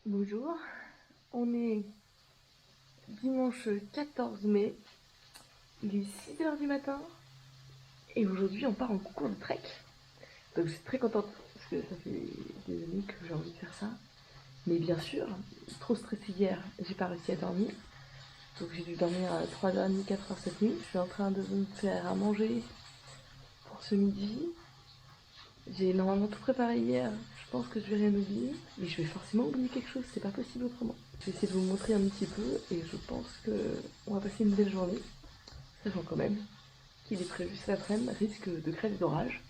Bonjour, on est dimanche 14 mai, il est 6 heures du matin et aujourd'hui on part en concours de trek. Donc je suis très contente parce que ça fait des années que j'ai envie de faire ça. Mais bien sûr, trop stressée hier, j'ai pas réussi à dormir. Donc j'ai dû dormir 3h30, 4h cette nuit. Je suis en train de me faire à manger pour ce midi. J'ai normalement tout préparé hier, je pense que je vais rien oublier. Mais je vais forcément oublier quelque chose, c'est pas possible autrement. Je vais essayer de vous montrer un petit peu et je pense qu'on va passer une belle journée. Sachant quand même qu'il est prévu cet après-midi, risque de grêle d'orage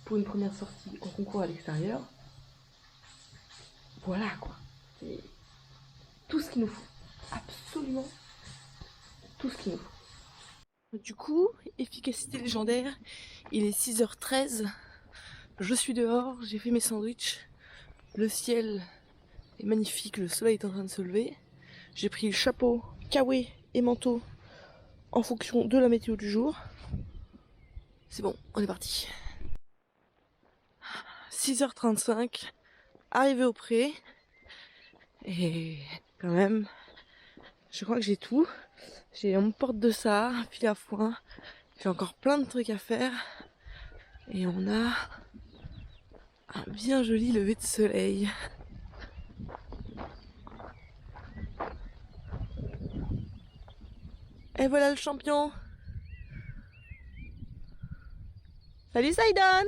pour une première sortie en concours à l'extérieur. Voilà quoi, c'est tout ce qu'il nous faut. Absolument tout ce qu'il nous faut. Du coup, efficacité légendaire, il est 6h13, je suis dehors, j'ai fait mes sandwichs, le ciel est magnifique, le soleil est en train de se lever. J'ai pris le chapeau, kawé et manteau en fonction de la météo du jour. C'est bon, on est parti. 6h35, arrivé au pré. Et quand même, je crois que j'ai tout. J'ai mon porte de ça, un fil à foin. J'ai encore plein de trucs à faire. Et on a un bien joli lever de soleil. Et voilà le champion. Salut Saïdan.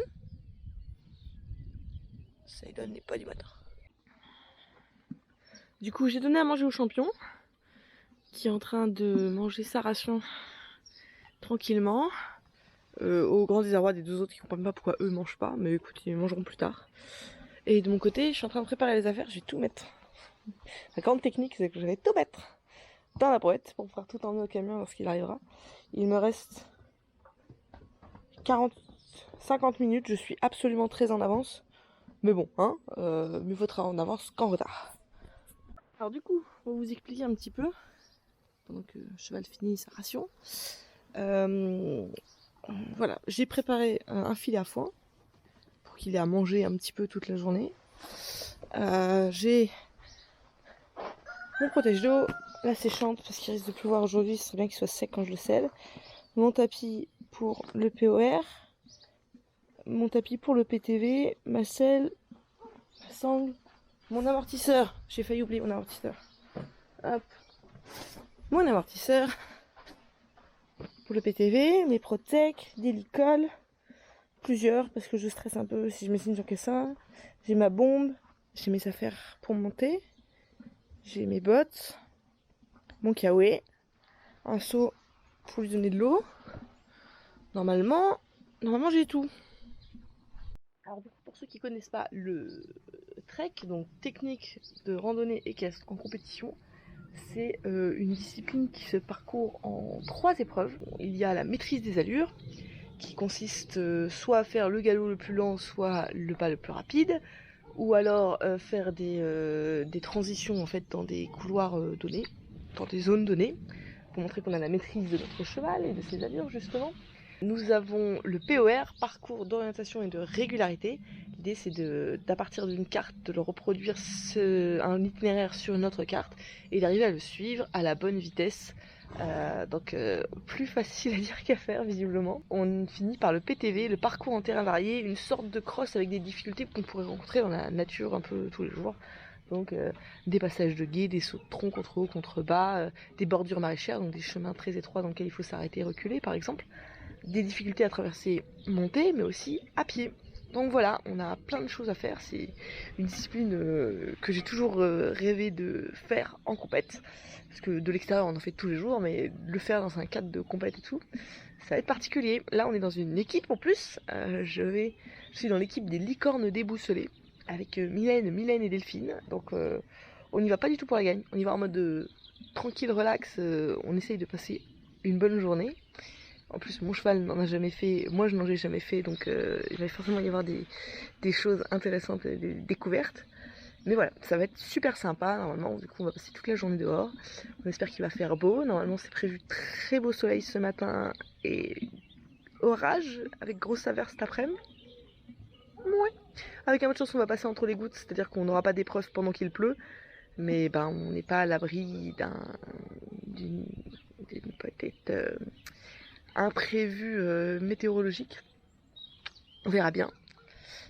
Saïdan n'est pas du matin. Du coup, j'ai donné à manger au champion, qui est en train de manger sa ration tranquillement. Au grand désarroi des deux autres qui comprennent pas pourquoi eux mangent pas, mais écoute, ils mangeront plus tard. Et de mon côté, je suis en train de préparer les affaires, je vais tout mettre. La grande technique, c'est que je vais tout mettre dans la boîte pour pouvoir tout emmener au camion lorsqu'il arrivera. Il me reste 50 minutes, je suis absolument très en avance. Mais bon, hein, mieux vaut être en avance qu'en retard. Alors du coup, on va vous expliquer un petit peu, pendant que le cheval finit sa ration. Voilà, j'ai préparé un filet à foin pour qu'il ait à manger un petit peu toute la journée. J'ai mon protège d'eau, la séchante parce qu'il risque de pleuvoir aujourd'hui, ce serait bien qu'il soit sec quand je le scelle. Mon tapis pour le POR, mon tapis pour le PTV, ma selle, ma sangle, mon amortisseur. J'ai failli oublier mon amortisseur. Hop, mon amortisseur pour le PTV, mes protec, des licoles, plusieurs parce que je stresse un peu si je me signe sur que ça. J'ai ma bombe, j'ai mes affaires pour monter, j'ai mes bottes, mon kawaii, un seau pour lui donner de l'eau. Normalement j'ai tout. Alors pour ceux qui connaissent pas le trek, donc technique de randonnée équestre en compétition, c'est une discipline qui se parcourt en 3 épreuves. Il y a la maîtrise des allures, qui consiste soit à faire le galop le plus lent, soit le pas le plus rapide, ou alors faire des transitions en fait dans des couloirs donnés, dans des zones données, pour montrer qu'on a la maîtrise de notre cheval et de ses allures justement. Nous avons le POR, parcours d'orientation et de régularité. L'idée c'est d'à partir d'une carte de le reproduire un itinéraire sur une autre carte et d'arriver à le suivre à la bonne vitesse. Donc plus facile à dire qu'à faire visiblement. On finit par le PTV, le parcours en terrain varié, une sorte de cross avec des difficultés qu'on pourrait rencontrer dans la nature un peu tous les jours. Donc des passages de guet, des sauts de tronc contre haut, contre bas, des bordures maraîchères, donc des chemins très étroits dans lesquels il faut s'arrêter et reculer par exemple. Des difficultés à traverser montée, mais aussi à pied. Donc voilà, on a plein de choses à faire. C'est une discipline que j'ai toujours rêvé de faire en compète. Parce que de l'extérieur, on en fait tous les jours, mais le faire dans un cadre de compète et tout, ça va être particulier. Là, on est dans une équipe en plus. Je suis dans l'équipe des licornes déboussolées avec Mylène et Delphine. Donc on n'y va pas du tout pour la gagne. On y va en mode tranquille, relax. On essaye de passer une bonne journée. En plus, mon cheval n'en a jamais fait, moi je n'en ai jamais fait, donc il va forcément y avoir des choses intéressantes, des découvertes. Mais voilà, ça va être super sympa, normalement, du coup on va passer toute la journée dehors. On espère qu'il va faire beau, normalement c'est prévu très beau soleil ce matin et orage, avec grosse averse cet après-midi. Ouais. Avec un peu de chance on va passer entre les gouttes, c'est-à-dire qu'on n'aura pas d'épreuve pendant qu'il pleut. Mais ben, on n'est pas à l'abri d'une peut-être imprévu météorologique. On verra bien.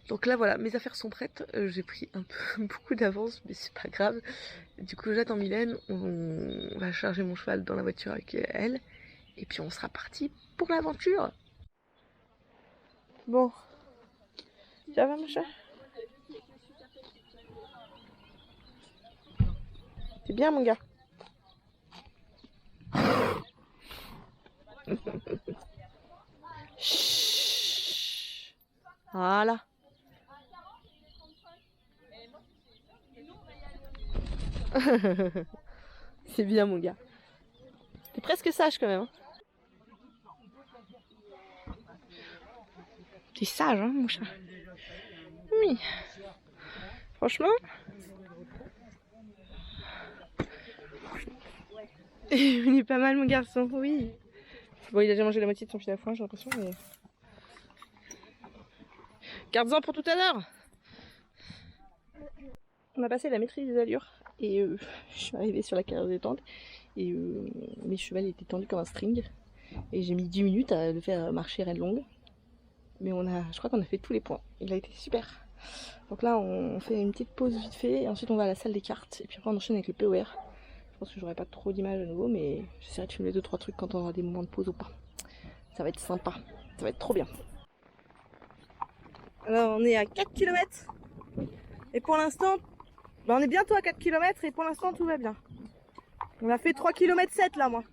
Donc là voilà, mes affaires sont prêtes. J'ai pris un peu beaucoup d'avance, mais c'est pas grave. Du coup j'attends Mylène, on va charger mon cheval dans la voiture avec elle. Et puis on sera parti pour l'aventure. Bon, ça va mon chat? C'est bien mon gars. Chut. Voilà. C'est bien mon gars. T'es presque sage quand même. Hein. T'es sage hein mon chat. Oui. Franchement. Il est pas mal mon garçon, oui. Bon il a déjà mangé la moitié de son fil à foin j'ai l'impression mais... Garde-en pour tout à l'heure. On a passé la maîtrise des allures et je suis arrivée sur la carrière détente et mes chevals étaient tendus comme un string et j'ai mis 10 minutes à le faire marcher reine longue mais je crois qu'on a fait tous les points, il a été super. Donc là on fait une petite pause vite fait et ensuite on va à la salle des cartes et puis après on enchaîne avec le POR. Je pense que j'aurai pas trop d'images à nouveau mais j'essaierai de filmer 2-3 trucs quand on aura des moments de pause ou pas. Ça va être sympa, ça va être trop bien. Alors on est à 4 km et pour l'instant on est bientôt à 4 km et pour l'instant tout va bien. On a fait 3 km 7 là moi.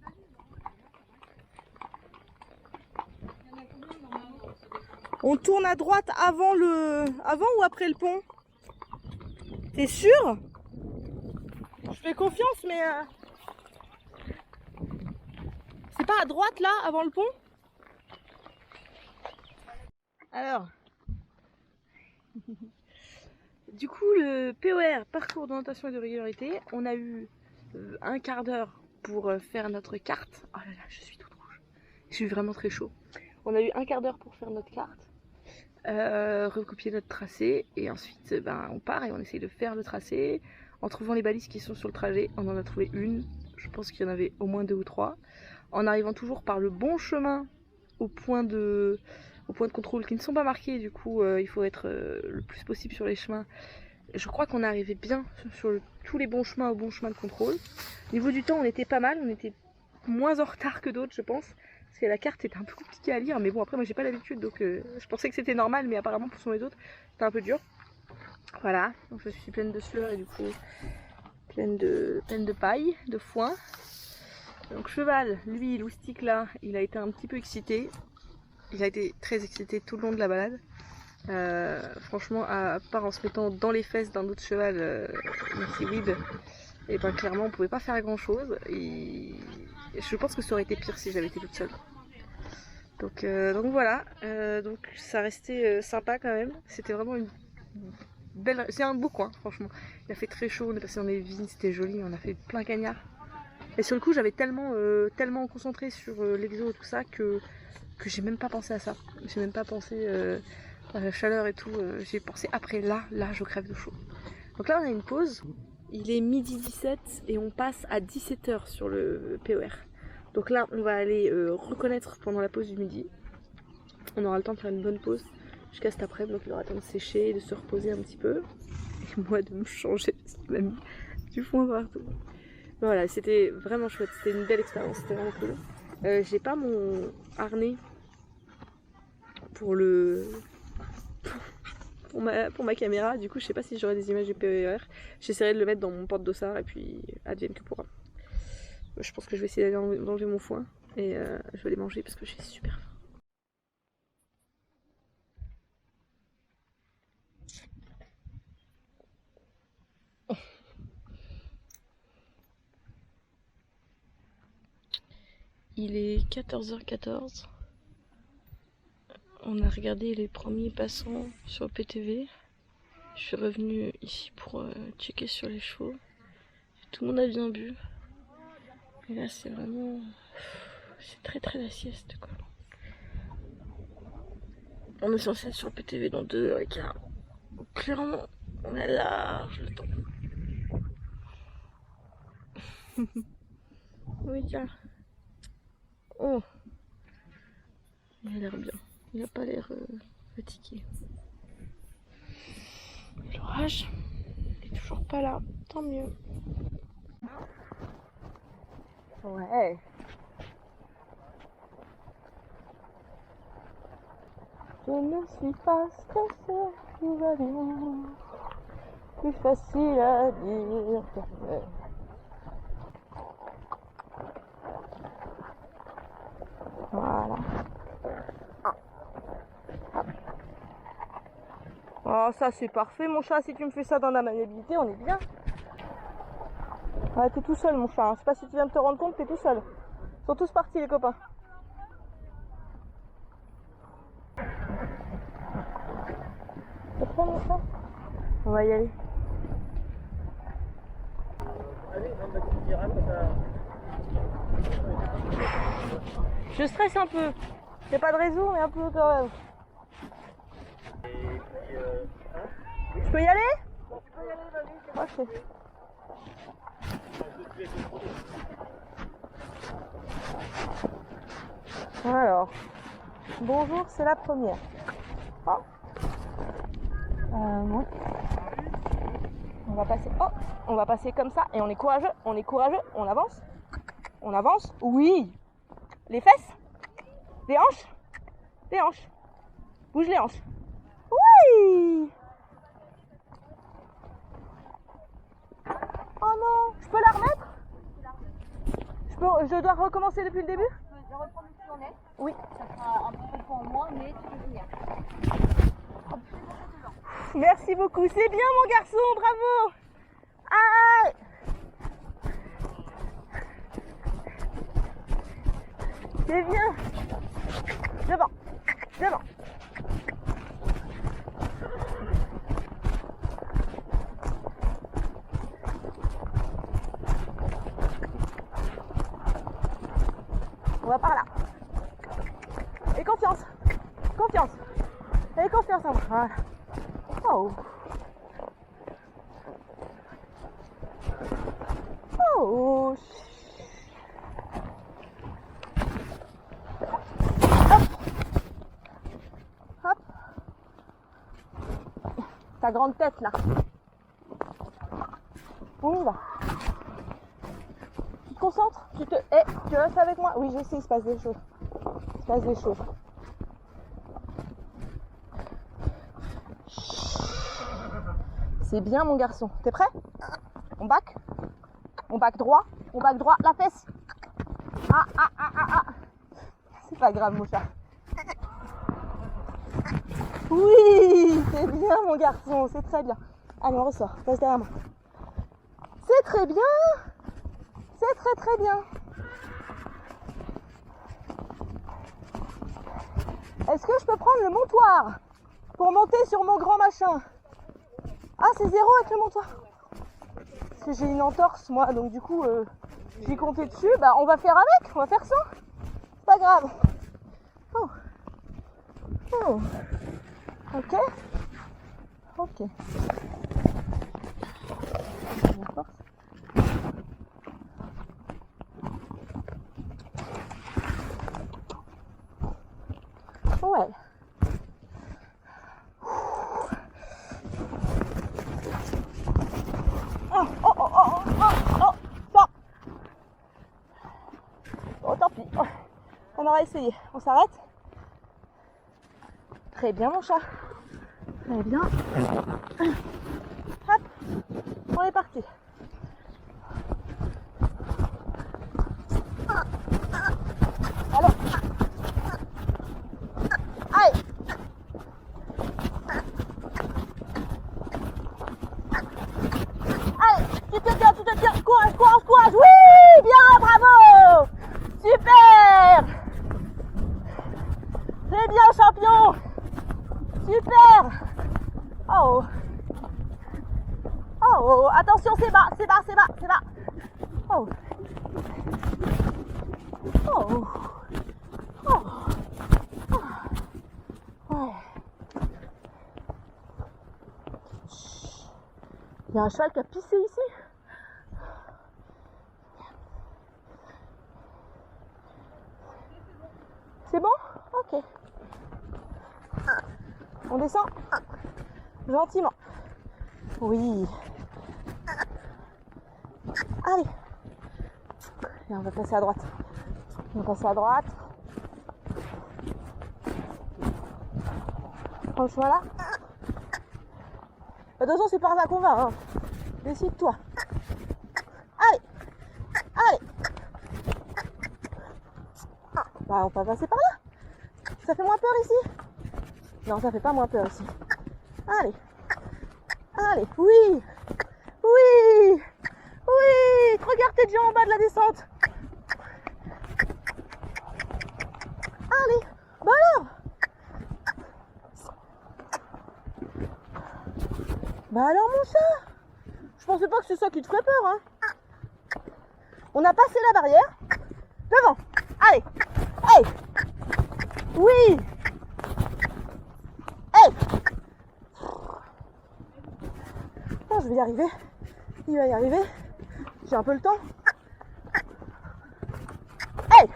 On tourne à droite avant ou après le pont? T'es sûr? Je fais confiance mais c'est pas à droite là avant le pont? Alors du coup le POR, parcours d'orientation et de régularité, on a eu un quart d'heure pour faire notre carte. Oh là là, je suis toute rouge. Je suis vraiment très chaud. On a eu un quart d'heure pour faire notre carte, recopier notre tracé et ensuite ben, on part et on essaye de faire le tracé en trouvant les balises qui sont sur le trajet. On en a trouvé une, je pense qu'il y en avait au moins 2 ou 3. En arrivant toujours par le bon chemin au point de contrôle qui ne sont pas marqués, du coup il faut être le plus possible sur les chemins. Je crois qu'on est arrivé bien sur tous les bons chemins au bon chemin de contrôle. Au niveau du temps on était pas mal, on était moins en retard que d'autres je pense, parce que la carte était un peu compliquée à lire, mais bon après moi j'ai pas l'habitude donc je pensais que c'était normal, mais apparemment pour les autres c'était un peu dur. Voilà, donc je suis pleine de sueur et du coup pleine de paille, de foin. Donc cheval, lui, Loustic là, il a été un petit peu excité. Il a été très excité tout le long de la balade. Franchement, à part en se mettant dans les fesses d'un autre cheval, merci Weeb, et ben clairement on pouvait pas faire grand chose. Et je pense que ça aurait été pire si j'avais été toute seule. Donc voilà, donc ça restait sympa quand même. C'était vraiment une belle. C'est un beau coin, franchement. Il a fait très chaud, on est passé dans les vignes, c'était joli, on a fait plein de cagnards. Et sur le coup, j'avais tellement concentré sur l'exo et tout ça que j'ai même pas pensé à ça. J'ai même pas pensé à la chaleur et tout. J'ai pensé après, là, je crève de chaud. Donc là, on a une pause. Il est midi 17 et on passe à 17h sur le POR. Donc là, on va aller reconnaître pendant la pause du midi. On aura le temps de faire une bonne pause jusqu'à cet après-midi. Donc il aura le temps de sécher, de se reposer un petit peu. Et moi, de me changer, parce qu'il m'a mis du foin partout. Voilà, c'était vraiment chouette, c'était une belle expérience, c'était vraiment cool. J'ai pas mon harnais pour pour ma caméra, du coup je sais pas si j'aurai des images du PER. J'essaierai de le mettre dans mon porte-dossard et puis advienne que pourra. Je pense que je vais essayer d'aller manger mon foin et je vais les manger parce que j'ai super faim. Il est 14h14. On a regardé les premiers passants sur PTV. Je suis revenue ici pour checker sur les chevaux. Tout le monde a bien bu. Et là c'est vraiment... C'est très la sieste quoi. On est censé être sur PTV dans 2h15. Donc clairement on a large le temps. Oui, tiens. Oh, il a l'air bien. Il n'a pas l'air fatigué. L'orage est toujours pas là. Tant mieux. Ouais. Je ne suis pas stressée, tout va bien. Plus facile à dire qu'à faire. Voilà. Oh, ça c'est parfait mon chat, si tu me fais ça dans la maniabilité, on est bien. Ouais, t'es tout seul mon chat, hein. Je sais pas si tu viens de te rendre compte, t'es tout seul. Ils sont tous partis les copains. T'es prêt mon chat? On va y aller. Je stresse un peu. C'est pas de réseau, mais un peu quand même. Je peux y aller? Tu peux y aller, vas-y. Ok. Alors, bonjour, c'est la première. Oh. Oui. On va passer. Oh, on va passer comme ça et on est courageux, on avance. On avance. Oui. Les fesses. Les hanches. Les hanches. Bouge les hanches. Oui. Oh non, je peux la remettre? Je dois recommencer depuis le début? Je reprends où tu en es. Oui. Ça fera un petit peu en moins, mais tu peux venir. Merci beaucoup, c'est bien mon garçon, bravo. Ah. C'est bien. Devant. Devant. On va par là. Et confiance. Confiance. Et confiance en moi. Voilà. Oh. Oh. Hop. Hop. Ta grande tête là. On y va. Tu te concentres? Tu restes avec moi? Oui, je sais, il se passe des choses. Il se passe des choses. C'est bien mon garçon. T'es prêt? On back? On back droit? On back droit, la fesse. Ah, ah, ah, ah, ah. C'est pas grave mon chat. Oui, c'est bien mon garçon, c'est très bien. Allez, on ressort, passe derrière moi. C'est très bien. C'est très très bien. Est-ce que je peux prendre le montoir pour monter sur mon grand machin? Ah, c'est 0 avec le montoir. Parce que j'ai une entorse moi, donc du coup, j'ai compté dessus. Bah, on va faire avec, on va faire sans. C'est pas grave. Oh. Oh. Ok. Ok. Ouais. Oh, oh, oh, oh, oh, oh, stop. Bon, tant pis. Oh. On aura essayé. On s'arrête. Très bien, mon chat. Très bien. Hop. On est parti. Alors. Allez. Allez, tu te tiens. Courage, courage, courage. Oui, bien, bravo. Super. C'est bien, champion. Super. Oh. Oh, attention, c'est bas, c'est bas, c'est bas, c'est bas. Oh. Oh. Oh. Ouais. Il y a un cheval qui a pissé ici. C'est bon? Ok. On descend gentiment. Oui. Allez. Et on va passer à droite. On va passer à droite. Prends le chemin là. Attention, c'est par là qu'on va. Hein. Décide-toi. Allez. Allez. Bah, on peut passer par là. Ça fait moins peur ici? Non, ça fait pas moins peur ici. Allez. Allez. Oui. Oui. Oui. Regarde tes jambes en bas de la descente. Allez. Bah alors. Bah alors mon chat. Je pensais pas que c'est ça qui te ferait peur, hein. On a passé la barrière. Devant. Allez. Hey. Oui. Hey. Oh, je vais y arriver. Il va y arriver. J'ai un peu le temps. Hey.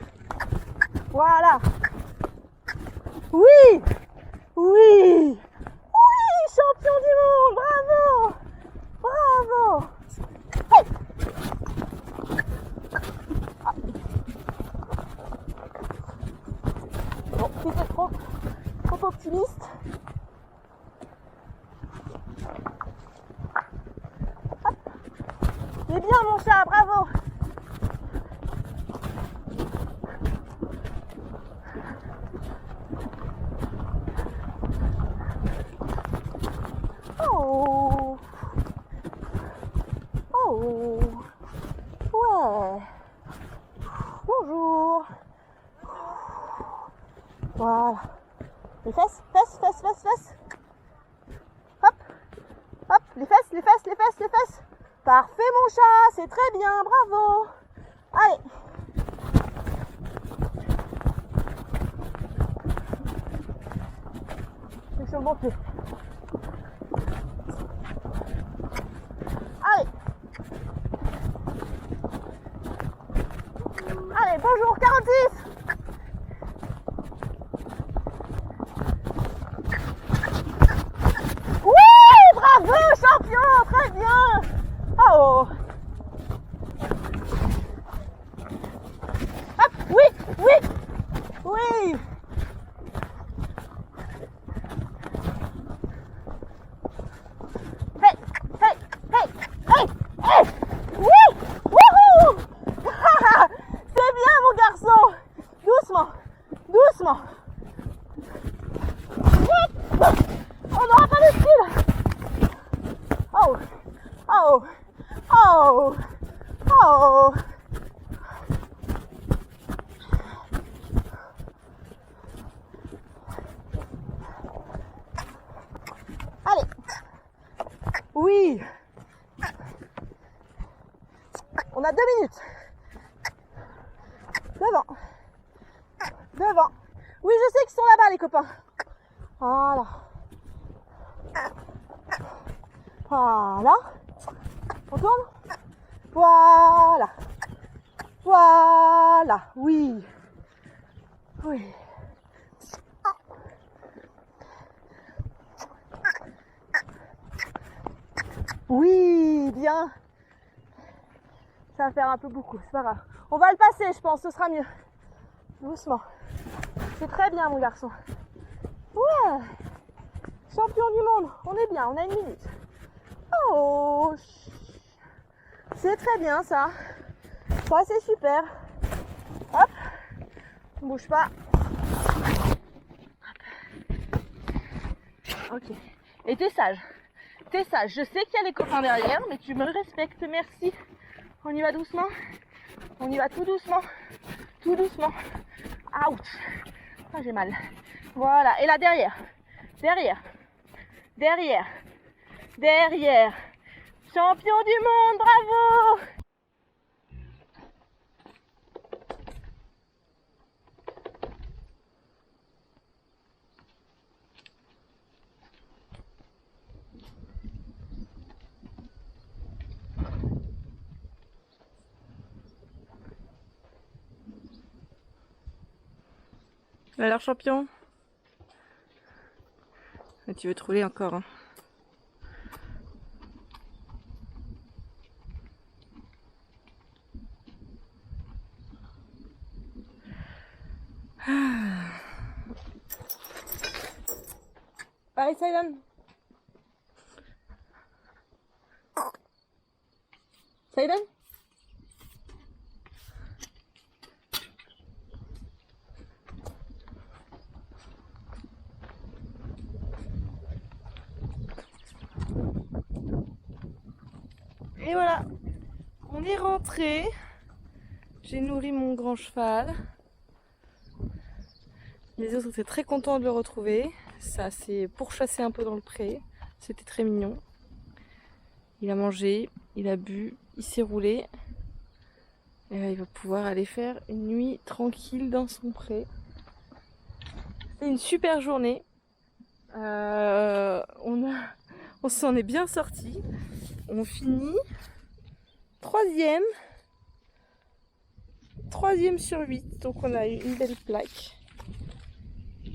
Voilà. Oui. Oui. Oui, champion du monde. Bravo. Bravo. Hey. Ah. Bon, c'était trop optimiste. Hop. C'est bien mon chat, bravo. Oh. Oh. Ouais. Bonjour. Voilà. Les fesses, fesses, fesses, fesses, fesses. Hop. Hop. Les fesses, les fesses, les fesses, les fesses. Parfait mon chat, c'est très bien, bravo. Allez. Je suis sur le bon pied. Allez. Allez, bonjour, 46. Oui, bravo, champion, très bien. Oh. Hop, oui, oui, oui. Hey, hey, hey, hey, hey. Oui, wouhou. C'est bien mon garçon. Doucement, doucement. On n'aura pas le style. Oh, oh, oh, oh. Allez. Oui. On a 2 minutes. Devant. Devant. Oui, je sais qu'ils sont là-bas, les copains. Voilà. Voilà. On tourne. Voilà. Voilà. Oui. Oui. Oui, bien. Ça va faire un peu beaucoup, c'est pas grave. On va le passer, je pense, ce sera mieux. Doucement. C'est très bien, mon garçon. Ouais. Champion du monde. On est bien, on a 1 minute. Oh. C'est très bien, ça. Ça, c'est super. Hop. On bouge pas. Hop. Ok. Et t'es sage. T'es sage. Je sais qu'il y a les copains derrière, mais tu me respectes, merci. On y va doucement. On y va tout doucement. Tout doucement. Ouch. Ah, j'ai mal. Voilà. Et là, derrière. Derrière. Derrière. Derrière. Champion du monde, bravo! Alors champion, tu veux te rouler encore hein. Allez Silent. Silent. Et voilà, on est rentré. J'ai nourri mon grand cheval. Les autres étaient très contents de le retrouver. Ça s'est pourchassé un peu dans le pré. C'était très mignon. Il a mangé, il a bu, il s'est roulé. Et là, il va pouvoir aller faire une nuit tranquille dans son pré. C'est une super journée. On s'en est bien sorti. On finit troisième sur 8. Donc on a eu une belle plaque.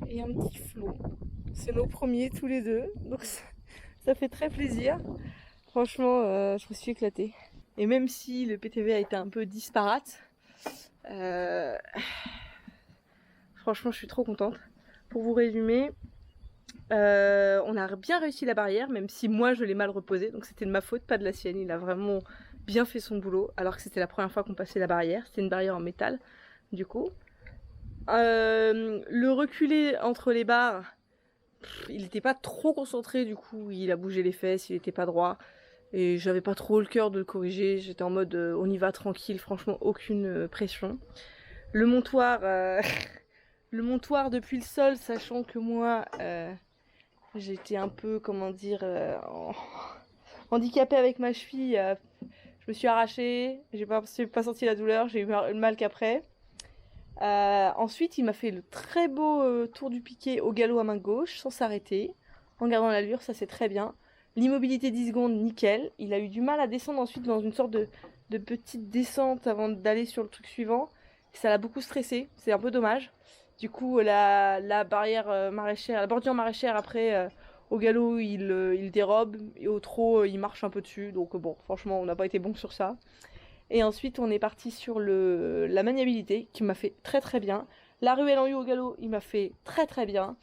Et un petit flot. C'est nos premiers tous les deux. Donc ça fait très plaisir. Franchement, je me suis éclatée. Et même si le PTV a été un peu disparate, franchement je suis trop contente. Pour vous résumer, on a bien réussi la barrière, même si moi je l'ai mal reposée, donc c'était de ma faute, pas de la sienne. Il a vraiment bien fait son boulot, alors que c'était la première fois qu'on passait la barrière. C'était une barrière en métal, du coup. Le reculé entre les barres, il n'était pas trop concentré, du coup il a bougé les fesses, il n'était pas droit. Et j'avais pas trop le cœur de le corriger, j'étais en mode on y va tranquille, franchement aucune pression. Le montoir, le montoir depuis le sol, sachant que moi j'étais un peu, comment dire, handicapée avec ma cheville, je me suis arrachée, j'ai pas senti la douleur, j'ai eu le mal qu'après. Ensuite il m'a fait le très beau tour du piquet au galop à main gauche, sans s'arrêter, en gardant l'allure, ça c'est très bien. L'immobilité 10 secondes, nickel. Il a eu du mal à descendre ensuite dans une sorte de petite descente avant d'aller sur le truc suivant. Ça l'a beaucoup stressé, c'est un peu dommage. Du coup, la barrière maraîchère, la bordure maraîchère après, au galop, il dérobe et au trot, il marche un peu dessus. Donc bon, franchement, on n'a pas été bon sur ça. Et ensuite, on est parti sur la maniabilité qui m'a fait très très bien. La ruelle en U au galop, il m'a fait très très bien.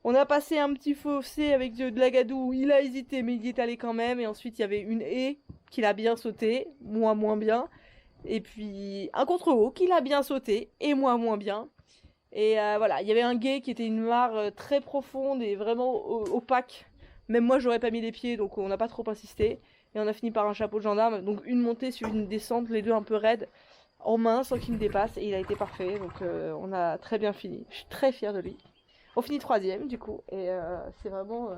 On a passé un petit fossé avec de la gadoue, il a hésité mais il y est allé quand même. Et ensuite il y avait une haie qu'il a bien sauté, moi moins bien. Et puis un contre-haut qu'il a bien sauté et moi moins bien. Et voilà, il y avait un gué qui était une mare très profonde et vraiment opaque. Même moi j'aurais pas mis les pieds donc on n'a pas trop insisté. Et on a fini par un chapeau de gendarme, donc une montée sur une descente, les deux un peu raides, en main sans qu'il me dépasse. Et il a été parfait, donc on a très bien fini. Je suis très fière de lui. On finit troisième du coup et c'est vraiment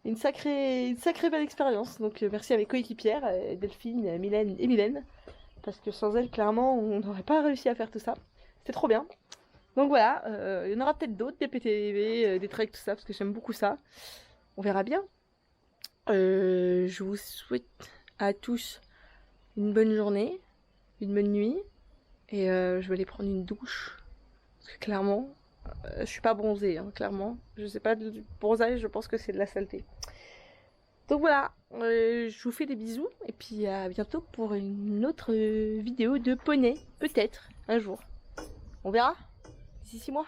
une sacrée belle expérience. Donc merci à mes coéquipières, Delphine, Mylène, parce que sans elles clairement on n'aurait pas réussi à faire tout ça. C'était trop bien. Donc voilà, il y en aura peut-être d'autres, des PTV, des treks, tout ça, parce que j'aime beaucoup ça. On verra bien. Je vous souhaite à tous une bonne journée, une bonne nuit, et je vais aller prendre une douche, parce que clairement je suis pas bronzée, hein, clairement. Je sais pas, du bronzage, je pense que c'est de la saleté. Donc voilà, je vous fais des bisous. Et puis à bientôt pour une autre vidéo de poney. Peut-être, un jour. On verra, d'ici 6 mois.